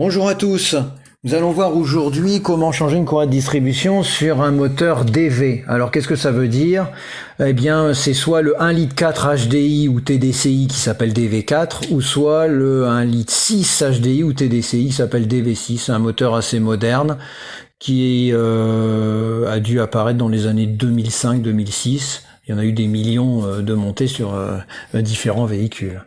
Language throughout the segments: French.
Bonjour à tous. Nous allons voir aujourd'hui comment changer une courroie de distribution sur un moteur DV. Alors qu'est-ce que ça veut dire? Eh bien c'est soit le 1,4 litre HDI ou TDCI qui s'appelle DV4 ou soit le 1,6 litre HDI ou TDCI qui s'appelle DV6, un moteur assez moderne qui a dû apparaître dans les années 2005-2006. Il y en a eu des millions de montées sur différents véhicules.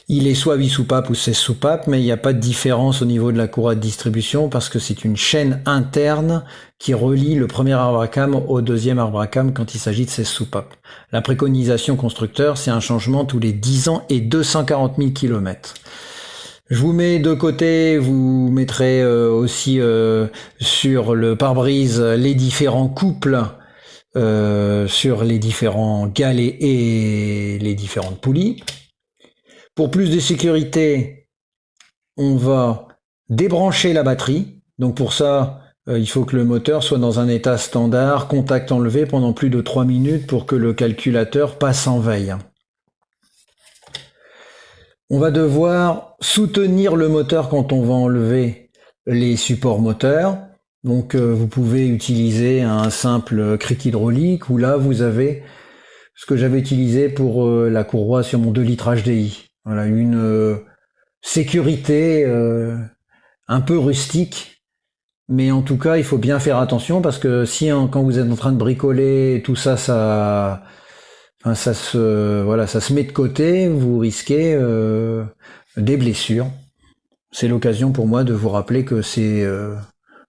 Il est soit 8 soupapes ou 16 soupapes, mais il n'y a pas de différence au niveau de la courroie de distribution parce que c'est une chaîne interne qui relie le premier arbre à cam au deuxième arbre à cam quand il s'agit de 16 soupapes. La préconisation constructeur, c'est un changement tous les 10 ans et 240 000 km. Je vous mets de côté, vous mettrez aussi sur le pare-brise les différents couples sur les différents galets et les différentes poulies. Pour plus de sécurité, on va débrancher la batterie. Donc pour ça, il faut que le moteur soit dans un état standard, contact enlevé pendant plus de 3 minutes pour que le calculateur passe en veille. On va devoir soutenir le moteur quand on va enlever les supports moteurs. Donc vous pouvez utiliser un simple cric hydraulique ou là vous avez ce que j'avais utilisé pour la courroie sur mon 2 litres HDI. Voilà, une sécurité un peu rustique, mais en tout cas, il faut bien faire attention parce que si quand vous êtes en train de bricoler, tout ça, ça se met de côté, vous risquez des blessures. C'est l'occasion pour moi de vous rappeler que ces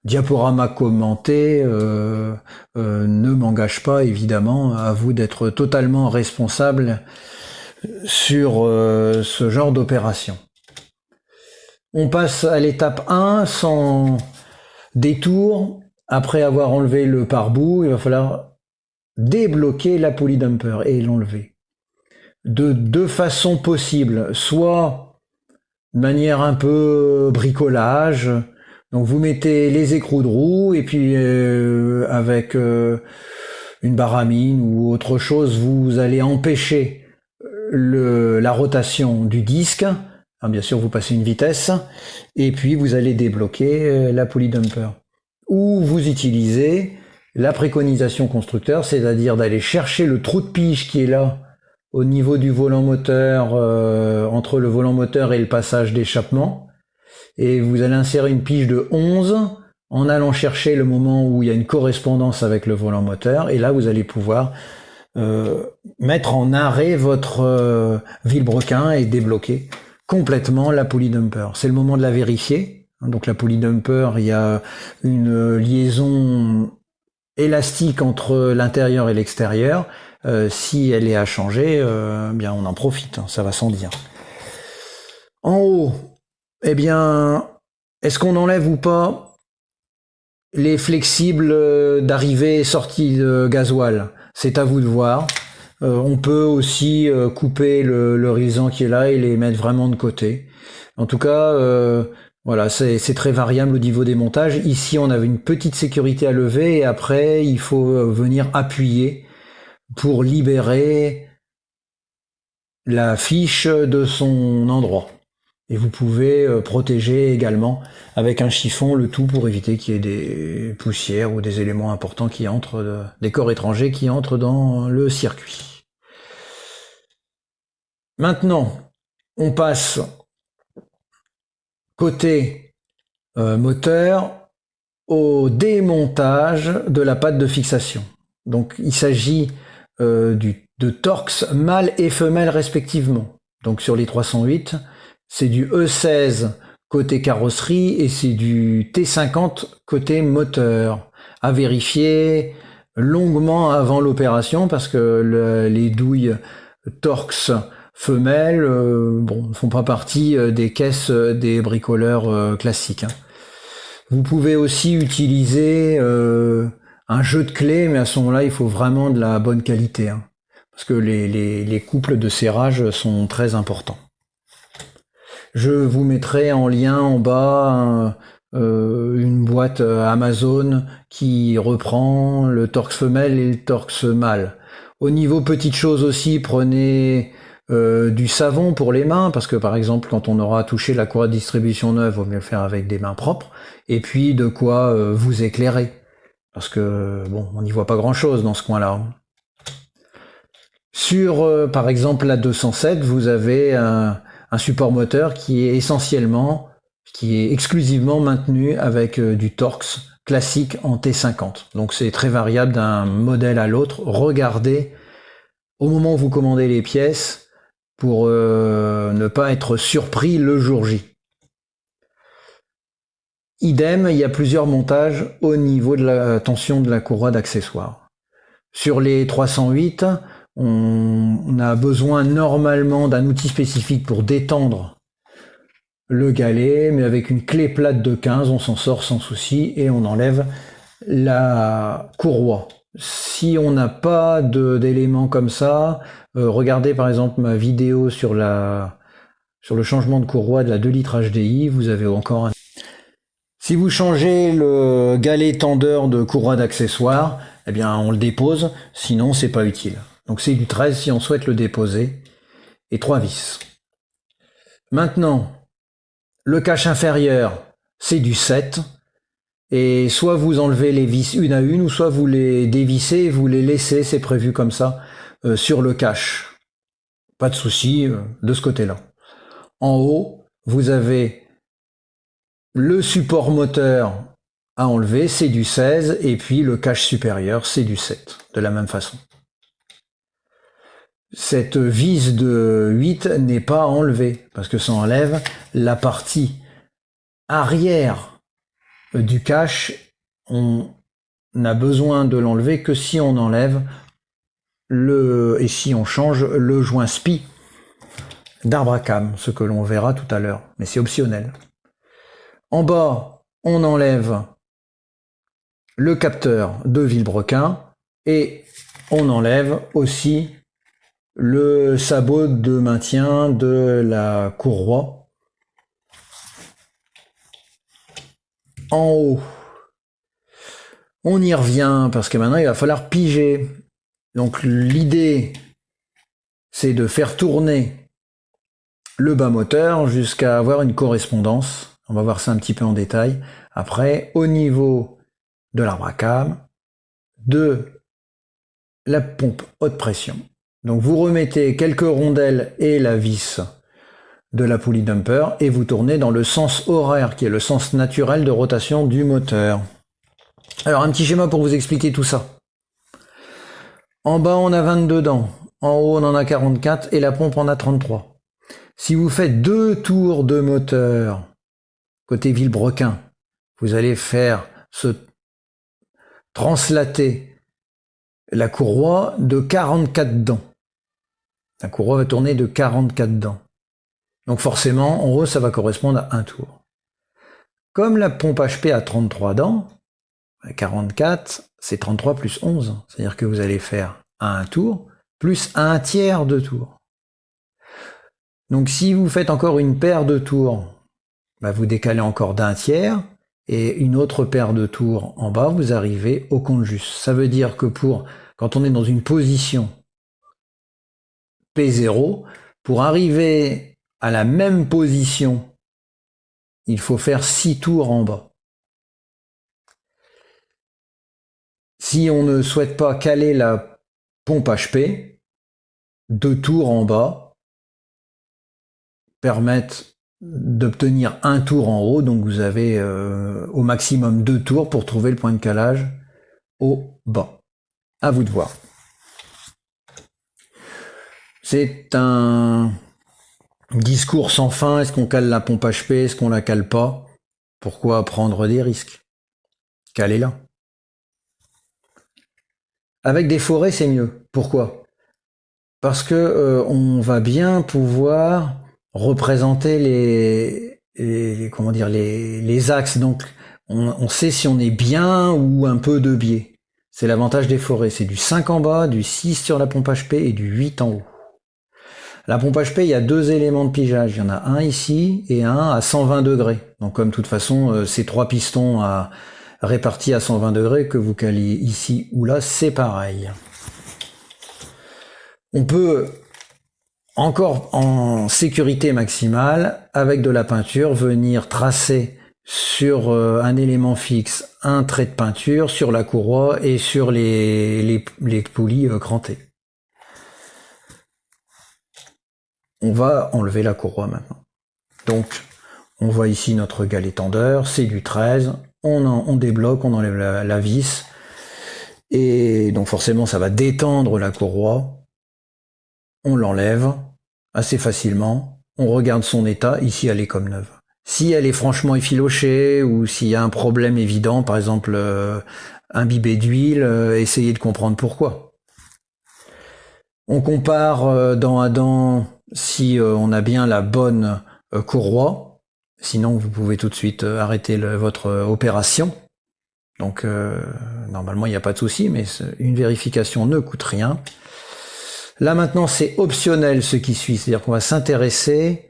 diaporamas commentés ne m'engagent pas, évidemment, à vous d'être totalement responsable sur ce genre d'opération. On passe à l'étape 1 sans détour. Après avoir enlevé le pare-boue, il va falloir débloquer la poulie dumper et l'enlever. De deux façons possibles, soit de manière un peu bricolage, donc vous mettez les écrous de roue et puis avec une baramine ou autre chose, vous allez empêcher la rotation du disque. Alors bien sûr, vous passez une vitesse et puis vous allez débloquer la poulie dumper. Ou vous utilisez la préconisation constructeur, c'est-à-dire d'aller chercher le trou de pige qui est là au niveau du volant moteur, entre le volant moteur et le passage d'échappement. Et vous allez insérer une pige de 11 en allant chercher le moment où il y a une correspondance avec le volant moteur. Et là, vous allez pouvoir mettre en arrêt votre vilebrequin et débloquer complètement la poulie dumper. C'est le moment de la vérifier. Donc la poulie dumper, il y a une liaison élastique entre l'intérieur et l'extérieur. Si elle est à changer, bien on en profite, ça va sans dire. En haut, eh bien, est-ce qu'on enlève ou pas les flexibles d'arrivée et sortie de gasoil? C'est à vous de voir. On peut aussi couper le risan qui est là et les mettre vraiment de côté. En tout cas, voilà, c'est très variable au niveau des montages. Ici, on avait une petite sécurité à lever et après, il faut venir appuyer pour libérer la fiche de son endroit. Et vous pouvez protéger également avec un chiffon le tout pour éviter qu'il y ait des poussières ou des éléments importants qui entrent, des corps étrangers qui entrent dans le circuit. Maintenant, on passe côté moteur au démontage de la patte de fixation. Donc il s'agit de Torx mâle et femelle respectivement. Donc sur les 308, c'est du E16 côté carrosserie et c'est du T50 côté moteur. À vérifier longuement avant l'opération parce que les douilles Torx femelles ne font pas partie des caisses des bricoleurs classiques. Vous pouvez aussi utiliser un jeu de clés, mais à ce moment-là, il faut vraiment de la bonne qualité. Parce que les couples de serrage sont très importants. Je vous mettrai en lien en bas une boîte Amazon qui reprend le Torx femelle et le Torx mâle. Au niveau petite chose aussi, prenez du savon pour les mains, parce que par exemple quand on aura touché la courroie de distribution neuve, il vaut mieux le faire avec des mains propres, et puis de quoi vous éclairer, parce que bon, on n'y voit pas grand chose dans ce coin-là. Sur par exemple la 207, vous avez un support moteur qui est exclusivement maintenu avec du Torx classique en T50. Donc c'est très variable d'un modèle à l'autre. Regardez au moment où vous commandez les pièces pour ne pas être surpris le jour J. Idem, il y a plusieurs montages au niveau de la tension de la courroie d'accessoires. Sur les 308, on a besoin normalement d'un outil spécifique pour détendre le galet, mais avec une clé plate de 15, on s'en sort sans souci et on enlève la courroie. Si on n'a pas d'éléments comme ça, regardez par exemple ma vidéo sur le changement de courroie de la 2 litres HDI, vous avez encore un... Si vous changez le galet tendeur de courroie d'accessoires, eh bien on le dépose, sinon c'est pas utile. Donc c'est du 13 si on souhaite le déposer, et 3 vis. Maintenant, le cache inférieur, c'est du 7, et soit vous enlevez les vis une à une, ou soit vous les dévissez et vous les laissez, c'est prévu comme ça, sur le cache. Pas de souci de ce côté-là. En haut, vous avez le support moteur à enlever, c'est du 16, et puis le cache supérieur, c'est du 7, de la même façon. Cette vis de 8 n'est pas enlevée, parce que ça enlève la partie arrière du cache. On n'a besoin de l'enlever que si on enlève et si on change le joint SPI d'arbre à cam, ce que l'on verra tout à l'heure, mais c'est optionnel. En bas, on enlève le capteur de vilebrequin et on enlève aussi le sabot de maintien de la courroie. En haut, on y revient parce que maintenant il va falloir piger. Donc l'idée, c'est de faire tourner le bas moteur jusqu'à avoir une correspondance. On va voir ça un petit peu en détail. Après, au niveau de l'arbre à cam, de la pompe haute pression. Donc vous remettez quelques rondelles et la vis de la poulie dumper et vous tournez dans le sens horaire qui est le sens naturel de rotation du moteur. Alors un petit schéma pour vous expliquer tout ça. En bas on a 22 dents, en haut on en a 44 et la pompe en a 33. Si vous faites 2 tours de moteur côté vilebrequin, vous allez faire se translater la courroie de 44 dents. La courroie va tourner de 44 dents. Donc forcément, en haut, ça va correspondre à un tour. Comme la pompe HP a 33 dents, 44, c'est 33 plus 11. C'est-à-dire que vous allez faire un tour plus un tiers de tour. Donc si vous faites encore une paire de tours, bah vous décalez encore d'un tiers, et une autre paire de tours en bas, vous arrivez au compte juste. Ça veut dire que quand on est dans une position P0, pour arriver à la même position, il faut faire 6 tours en bas. Si on ne souhaite pas caler la pompe HP, 2 tours en bas permettent d'obtenir un tour en haut, donc vous avez au maximum 2 tours pour trouver le point de calage au bas. À vous de voir. C'est un discours sans fin. Est-ce qu'on cale la pompe HP? Est-ce qu'on la cale pas? Pourquoi prendre des risques? Calez-la. Avec des forêts, c'est mieux. Pourquoi? Parce que on va bien pouvoir représenter les axes. Donc, on sait si on est bien ou un peu de biais. C'est l'avantage des forêts. C'est du 5 en bas, du 6 sur la pompe HP et du 8 en haut. La pompe HP, il y a 2 éléments de pigeage. Il y en a un ici et un à 120 degrés. Donc comme de toute façon, ces 3 pistons répartis à 120 degrés, que vous caliez ici ou là, c'est pareil. On peut encore en sécurité maximale, avec de la peinture, venir tracer sur un élément fixe un trait de peinture sur la courroie et sur les poulies crantées. On va enlever la courroie maintenant. Donc, on voit ici notre galet tendeur, c'est du 13, on débloque, on enlève la vis, et donc forcément ça va détendre la courroie, on l'enlève assez facilement, on regarde son état, ici elle est comme neuve. Si elle est franchement effilochée, ou s'il y a un problème évident, par exemple imbibé d'huile, essayez de comprendre pourquoi. On compare dent à dent si on a bien la bonne courroie, sinon vous pouvez tout de suite arrêter votre opération. Donc normalement il n'y a pas de souci, mais une vérification ne coûte rien. Là maintenant c'est optionnel ce qui suit, c'est-à-dire qu'on va s'intéresser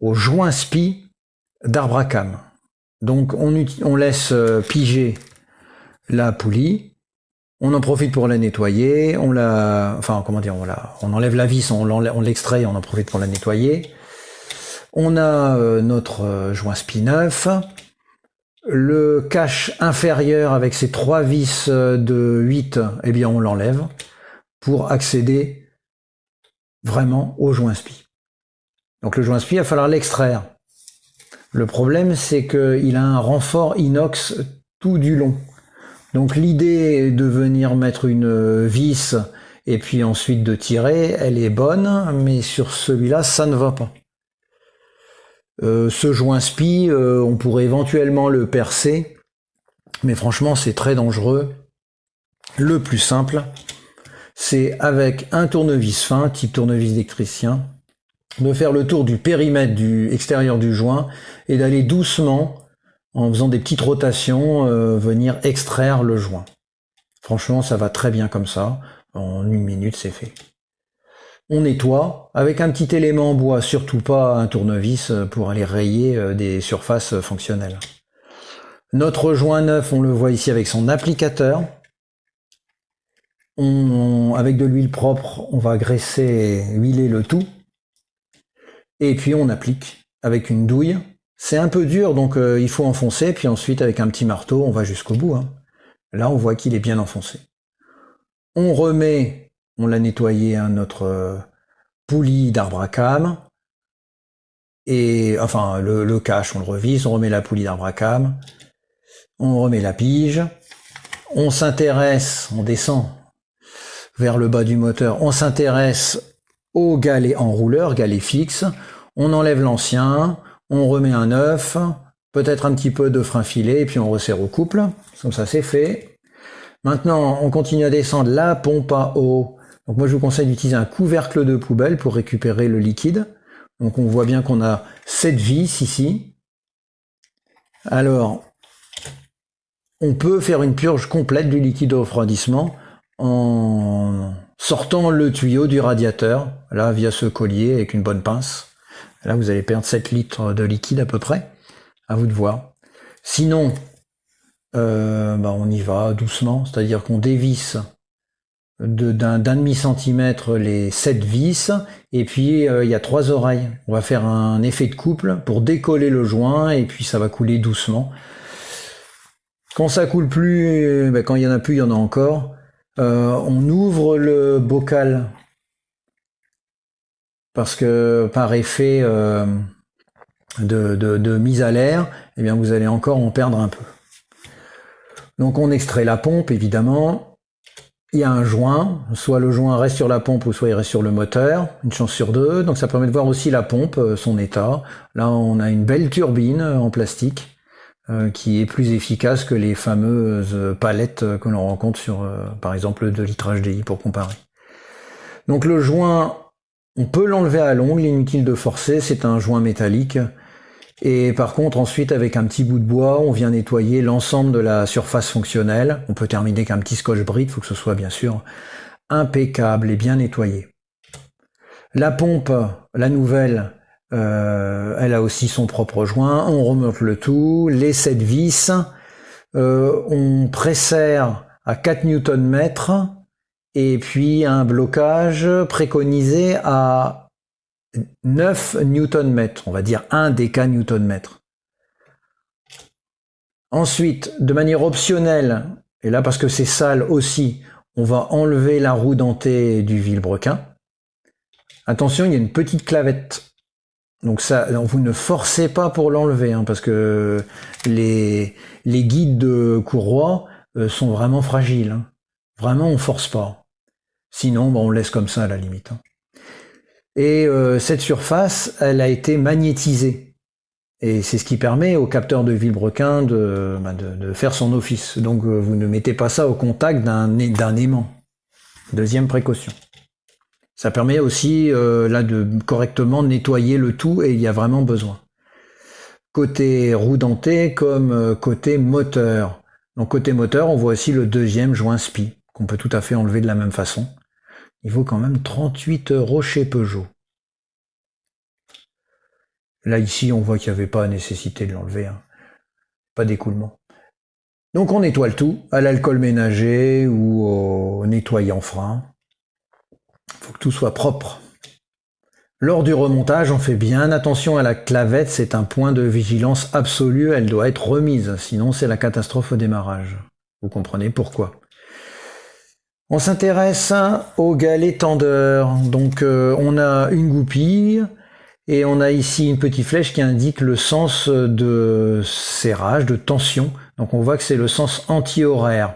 au joint spi d'arbre à cames. Donc on laisse piger la poulie, on en profite pour la nettoyer, on enlève la vis, on l'extrait, on en profite pour la nettoyer. On a notre joint spi neuf, le cache inférieur avec ses 3 vis de 8, eh bien on l'enlève pour accéder vraiment au joint spi. Donc le joint spi, il va falloir l'extraire. Le problème, c'est qu'il a un renfort inox tout du long. Donc l'idée de venir mettre une vis et puis ensuite de tirer, elle est bonne, mais sur celui-là, ça ne va pas. Ce joint spi, on pourrait éventuellement le percer, mais franchement, c'est très dangereux. Le plus simple, c'est avec un tournevis fin, type tournevis d'électricien, de faire le tour du périmètre du extérieur du joint et d'aller doucement, en faisant des petites rotations, venir extraire le joint. Franchement, ça va très bien comme ça. En 1 minute, c'est fait. On nettoie avec un petit élément en bois, surtout pas un tournevis pour aller rayer des surfaces fonctionnelles. Notre joint neuf, on le voit ici avec son applicateur. Avec de l'huile propre, on va graisser, huiler le tout. Et puis on applique avec une douille. C'est un peu dur, donc il faut enfoncer, puis ensuite avec un petit marteau, on va jusqu'au bout. Là, on voit qu'il est bien enfoncé. On remet, on l'a nettoyé, notre poulie d'arbre à cames, et enfin le cache, on le revise, on remet la poulie d'arbre à cames, on remet la pige, on s'intéresse, on descend vers le bas du moteur, on s'intéresse au galet enrouleur, galet fixe, on enlève l'ancien, on remet un neuf, peut-être un petit peu de frein filé, et puis on resserre au couple, comme ça c'est fait. Maintenant, on continue à descendre la pompe à eau. Donc moi je vous conseille d'utiliser un couvercle de poubelle pour récupérer le liquide. Donc on voit bien qu'on a 7 vis ici. Alors, on peut faire une purge complète du liquide de refroidissement en sortant le tuyau du radiateur, là via ce collier avec une bonne pince. Là vous allez perdre 7 litres de liquide à peu près, à vous de voir. Sinon, on y va doucement, c'est-à-dire qu'on dévisse d'un demi-centimètre les 7 vis, et puis il y a 3 oreilles. On va faire un effet de couple pour décoller le joint, et puis ça va couler doucement. Quand ça coule plus, quand il y en a plus, il y en a encore. On ouvre le bocal, parce que par effet de mise à l'air, eh bien vous allez encore en perdre un peu. Donc on extrait la pompe, évidemment. Il y a un joint, soit le joint reste sur la pompe ou soit il reste sur le moteur, une chance sur 2. Donc ça permet de voir aussi la pompe, son état. Là on a une belle turbine en plastique qui est plus efficace que les fameuses palettes que l'on rencontre sur par exemple le 2 litres HDI pour comparer. Donc le joint, on peut l'enlever à l'ongle, inutile de forcer, c'est un joint métallique. Et par contre, ensuite, avec un petit bout de bois, on vient nettoyer l'ensemble de la surface fonctionnelle. On peut terminer qu'un petit scotch-brite, il faut que ce soit bien sûr impeccable et bien nettoyé. La pompe, la nouvelle, elle a aussi son propre joint. On remonte le tout, les 7 vis. On presserre à 4 Nm et puis un blocage préconisé à 9 Nm, on va dire 1 déca-Nm. Ensuite, de manière optionnelle, et là parce que c'est sale aussi, on va enlever la roue dentée du vilebrequin. Attention, il y a une petite clavette. Donc ça, vous ne forcez pas pour l'enlever, hein, parce que les guides de courroie sont vraiment fragiles. Hein. Vraiment, on force pas. Sinon, on laisse comme ça à la limite. Hein. Et cette surface, elle a été magnétisée. Et c'est ce qui permet au capteur de vilebrequin de faire son office. Donc vous ne mettez pas ça au contact d'un aimant. Deuxième précaution. Ça permet aussi là de correctement nettoyer le tout et il y a vraiment besoin. Côté roue dentée comme côté moteur. Donc côté moteur, on voit aussi le deuxième joint SPI qu'on peut tout à fait enlever de la même façon. Il vaut quand même 38 € chez Peugeot. Là ici, on voit qu'il n'y avait pas nécessité de l'enlever. Hein. Pas d'écoulement. Donc on nettoie le tout à l'alcool ménager ou au nettoyant frein. Il faut que tout soit propre. Lors du remontage, on fait bien attention à la clavette, c'est un point de vigilance absolu, elle doit être remise, sinon c'est la catastrophe au démarrage. Vous comprenez pourquoi. On s'intéresse au galet tendeur, donc on a une goupille, et on a ici une petite flèche qui indique le sens de serrage, de tension, donc on voit que c'est le sens anti-horaire.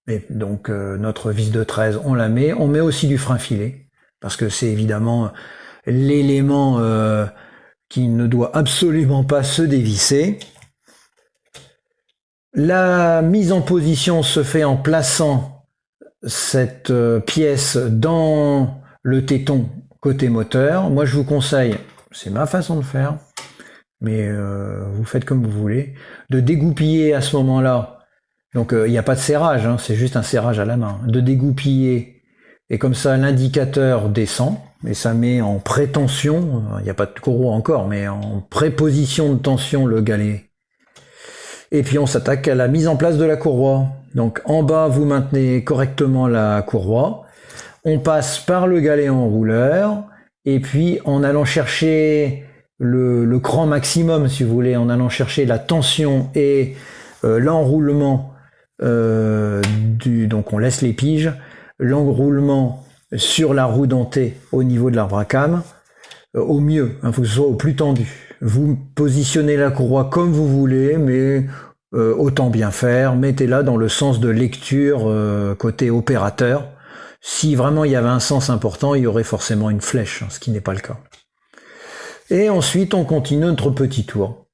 Et donc notre vis de 13, on la met, on met aussi du frein filet, parce que c'est évidemment l'élément qui ne doit absolument pas se dévisser. La mise en position se fait en plaçant cette pièce dans le téton côté moteur. Moi je vous conseille, c'est ma façon de faire, mais vous faites comme vous voulez, de dégoupiller à ce moment-là. Donc il n'y a pas de serrage, hein, c'est juste un serrage à la main. De dégoupiller, et comme ça l'indicateur descend, et ça met en pré-tension, il n'y a pas de courroie encore, mais en préposition de tension le galet. Et puis on s'attaque à la mise en place de la courroie. Donc en bas, vous maintenez correctement la courroie. On passe par le galet enrouleur, et puis en allant chercher le cran maximum, si vous voulez, en allant chercher la tension et l'enroulement, donc on laisse les piges, l'enroulement sur la roue dentée au niveau de l'arbre à cames, au mieux, il faut que ce soit au plus tendu. Vous positionnez la courroie comme vous voulez, mais autant bien faire, mettez-la dans le sens de lecture côté opérateur. Si vraiment il y avait un sens important, il y aurait forcément une flèche, ce qui n'est pas le cas. Et ensuite, on continue notre petit tour.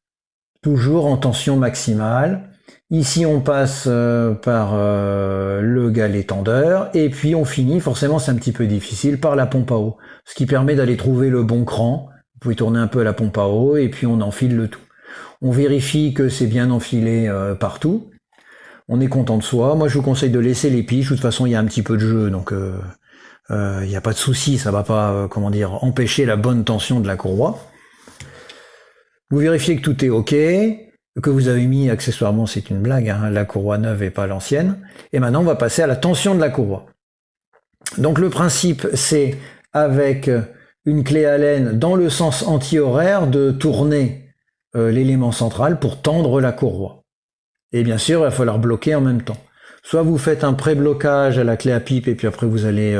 Toujours en tension maximale. Ici, on passe par le galet tendeur, et puis on finit, forcément c'est un petit peu difficile, par la pompe à eau, ce qui permet d'aller trouver le bon cran. Vous pouvez tourner un peu à la pompe à eau, et puis on enfile le tout. On vérifie que c'est bien enfilé partout. On est content de soi. Moi, je vous conseille de laisser les piges. De toute façon, il y a un petit peu de jeu, donc il n'y a pas de souci. Ça va pas, empêcher la bonne tension de la courroie. Vous vérifiez que tout est OK. Que vous avez mis accessoirement, c'est une blague, hein, la courroie neuve et pas l'ancienne. Et maintenant, on va passer à la tension de la courroie. Donc le principe, c'est avec une clé Allen dans le sens anti-horaire de tourner l'élément central pour tendre la courroie. Et bien sûr, il va falloir bloquer en même temps. Soit vous faites un pré-blocage à la clé à pipe et puis après vous allez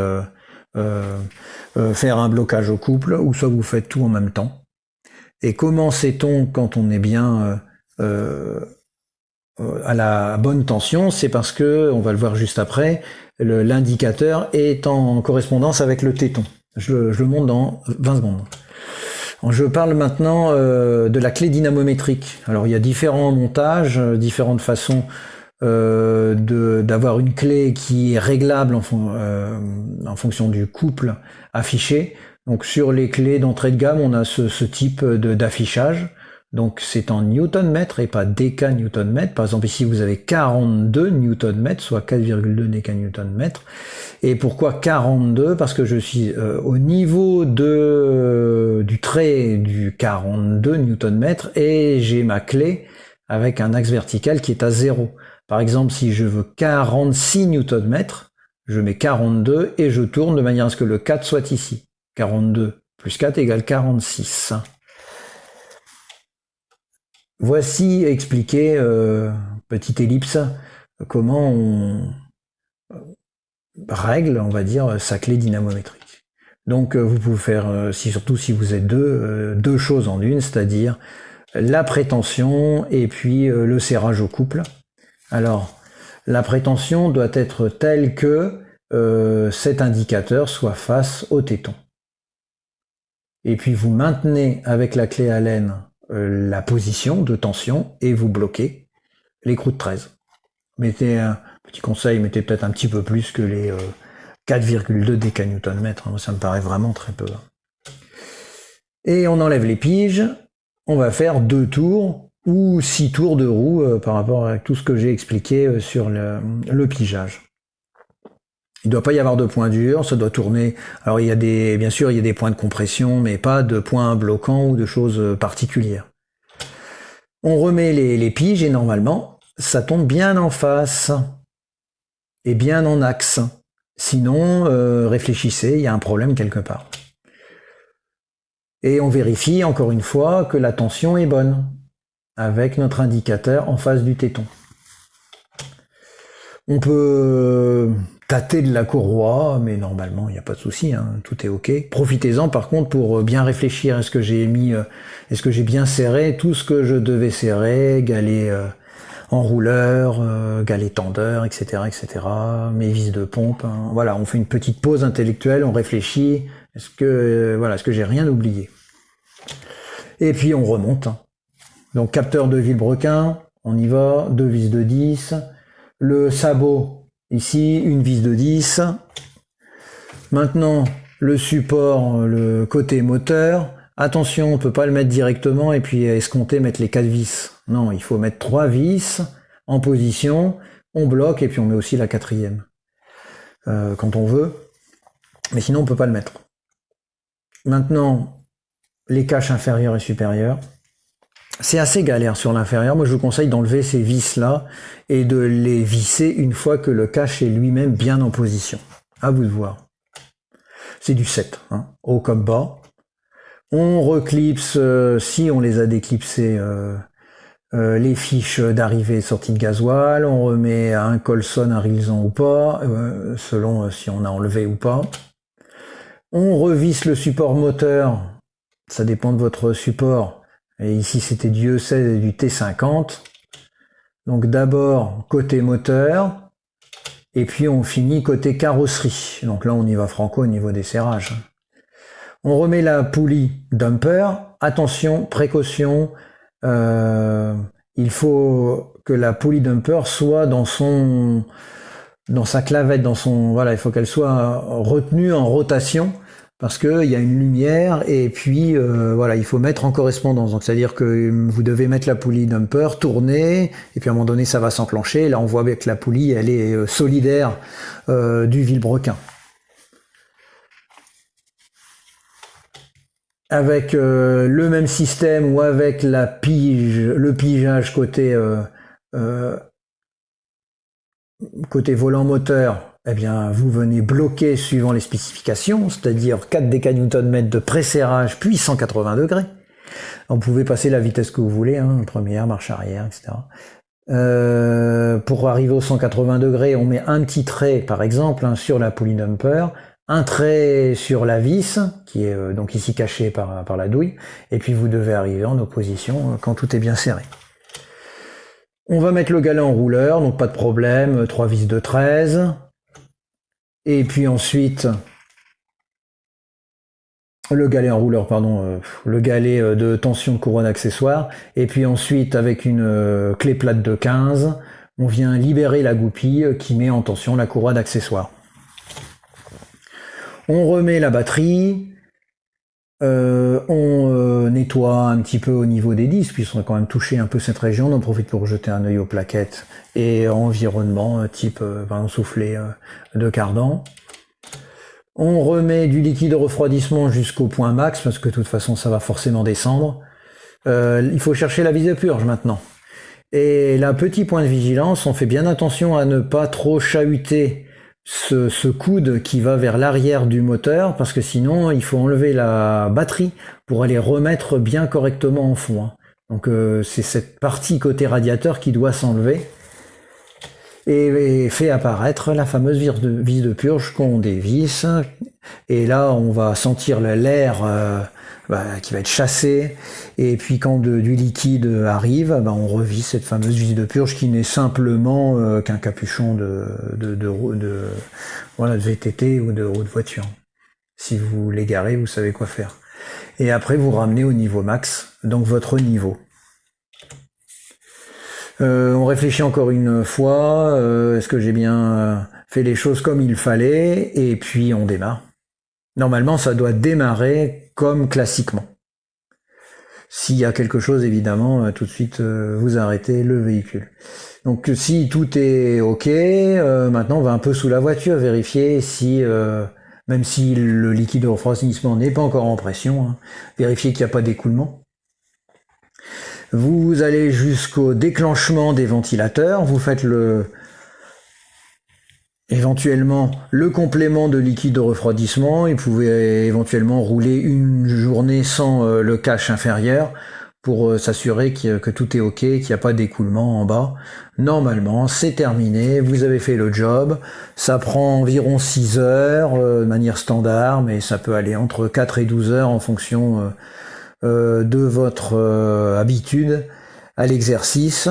faire un blocage au couple, ou soit vous faites tout en même temps. Et comment sait-on quand on est bien à la bonne tension? C'est parce que, on va le voir juste après, l'indicateur est en correspondance avec le téton. Je le montre dans 20 secondes. Je parle maintenant de la clé dynamométrique. Alors il y a différents montages, différentes façons d'avoir une clé qui est réglable en fonction du couple affiché. Donc sur les clés d'entrée de gamme, on a ce type d'affichage. Donc c'est en Newton-mètre et pas déca-Newton-mètre. Par exemple ici vous avez 42 Newton-mètre, soit 4,2 déca-Newton-mètre. Et pourquoi 42? Parce que je suis au niveau du trait du 42 Newton-mètre et j'ai ma clé avec un axe vertical qui est à 0. Par exemple si je veux 46 Newton-mètre, je mets 42 et je tourne de manière à ce que le 4 soit ici. 42 plus 4 égale 46. Voici expliqué, petite ellipse, comment on règle, on va dire, sa clé dynamométrique. Donc vous pouvez faire, surtout si vous êtes deux choses en une, c'est-à-dire la prétention et puis le serrage au couple. Alors, la prétention doit être telle que cet indicateur soit face au téton. Et puis vous maintenez avec la clé Allen la position de tension et vous bloquez l'écrou de 13. Mettez un petit conseil, mettez peut-être un petit peu plus que les 4,2 décanewton-mètres. Ça me paraît vraiment très peu. Et on enlève les piges. On va faire 2 tours ou 6 tours de roue par rapport à tout ce que j'ai expliqué sur le pigeage. Il ne doit pas y avoir de points durs, ça doit tourner. Alors bien sûr, il y a des points de compression, mais pas de points bloquants ou de choses particulières. On remet les piges et normalement, ça tombe bien en face et bien en axe. Sinon, réfléchissez, il y a un problème quelque part. Et on vérifie encore une fois que la tension est bonne avec notre indicateur en face du téton. On peut tâter de la courroie, mais normalement il n'y a pas de souci, hein, tout est ok. Profitez-en par contre pour bien réfléchir. Est-ce que j'ai bien serré tout ce que je devais serrer, galet enrouleur, galet tendeur, etc., etc. Mes vis de pompe. Hein. Voilà, on fait une petite pause intellectuelle, on réfléchit. Est-ce que j'ai rien oublié? Et puis on remonte. Donc capteur de Villebrequin, on y va, 2 vis de 10. Le sabot, ici, une vis de 10. Maintenant, le support, le côté moteur. Attention, on ne peut pas le mettre directement et puis escompter mettre les 4 vis. Non, il faut mettre 3 vis en position. On bloque et puis on met aussi la 4e. Quand on veut. Mais sinon, on ne peut pas le mettre. Maintenant, les caches inférieures et supérieures. C'est assez galère sur l'inférieur. Moi, je vous conseille d'enlever ces vis-là et de les visser une fois que le cache est lui-même bien en position. À vous de voir. C'est du 7, hein, haut comme bas. On reclipse, si on les a déclipsés, les fiches d'arrivée et sortie de gasoil. On remet un Colson, un Rilsan ou pas, selon si on a enlevé ou pas. On revisse le support moteur. Ça dépend de votre support. Et ici, c'était du E16 et du T50. Donc d'abord, côté moteur. Et puis on finit côté carrosserie. Donc là, on y va franco au niveau des serrages. On remet la poulie dumper. Attention, précaution. Il faut que la poulie dumper soit dans sa clavette, il faut qu'elle soit retenue en rotation. Parce qu'il y a une lumière et puis il faut mettre en correspondance. Donc c'est-à-dire que vous devez mettre la poulie dumper, tourner, et puis à un moment donné ça va s'enclencher. Là on voit que la poulie elle est solidaire du Villebrequin. Avec le même système ou avec le pigeage côté volant moteur. Eh bien, vous venez bloquer suivant les spécifications, c'est-à-dire 4 décanewton-mètres de pré-serrage, puis 180 degrés. Vous pouvez passer la vitesse que vous voulez, hein, première, marche arrière, etc. Pour arriver aux 180 degrés, on met un petit trait, par exemple, hein, sur la poulie dumper, un trait sur la vis, qui est donc ici caché par la douille, et puis vous devez arriver en opposition quand tout est bien serré. On va mettre le galet enrouleur, donc pas de problème, 3 vis de 13. Et puis ensuite, le galet enrouleur, le galet de tension de couronne accessoire. Et puis ensuite, avec une clé plate de 15, on vient libérer la goupille qui met en tension la couronne accessoire. On remet la batterie. On nettoie un petit peu au niveau des disques, puisqu'on a quand même touché un peu cette région. On en profite pour jeter un œil aux plaquettes et environnement type soufflet de cardan. On remet du liquide de refroidissement jusqu'au point max, parce que de toute façon ça va forcément descendre. Il faut chercher la vis de purge maintenant. Et là, petit point de vigilance, on fait bien attention à ne pas trop chahuter ce coude qui va vers l'arrière du moteur, parce que sinon il faut enlever la batterie pour aller remettre bien correctement en fond, hein. Donc c'est cette partie côté radiateur qui doit s'enlever et fait apparaître la fameuse vis de purge qu'on dévisse. Et là on va sentir l'air qui va être chassé, et puis quand du liquide arrive, on revisse cette fameuse vis de purge qui n'est simplement qu'un capuchon de VTT ou de roue de voiture. Si vous l'égarez, vous savez quoi faire. Et après vous ramenez au niveau max, donc votre niveau. On réfléchit encore une fois, est-ce que j'ai bien fait les choses comme il fallait, et puis on démarre. Normalement, ça doit démarrer comme classiquement. S'il y a quelque chose, évidemment, tout de suite, vous arrêtez le véhicule. Donc si tout est OK, maintenant on va un peu sous la voiture vérifier si, même si le liquide de refroidissement n'est pas encore en pression, hein, vérifier qu'il n'y a pas d'écoulement. Vous allez jusqu'au déclenchement des ventilateurs, vous faites éventuellement le complément de liquide de refroidissement, et vous pouvez éventuellement rouler une journée sans le cache inférieur pour s'assurer que tout est OK, qu'il n'y a pas d'écoulement en bas. Normalement, c'est terminé, vous avez fait le job. Ça prend environ 6 heures de manière standard, mais ça peut aller entre 4 et 12 heures en fonction de votre habitude à l'exercice.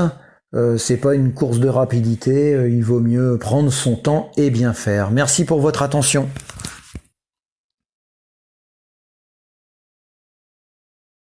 C'est pas une course de rapidité, il vaut mieux prendre son temps et bien faire. Merci pour votre attention.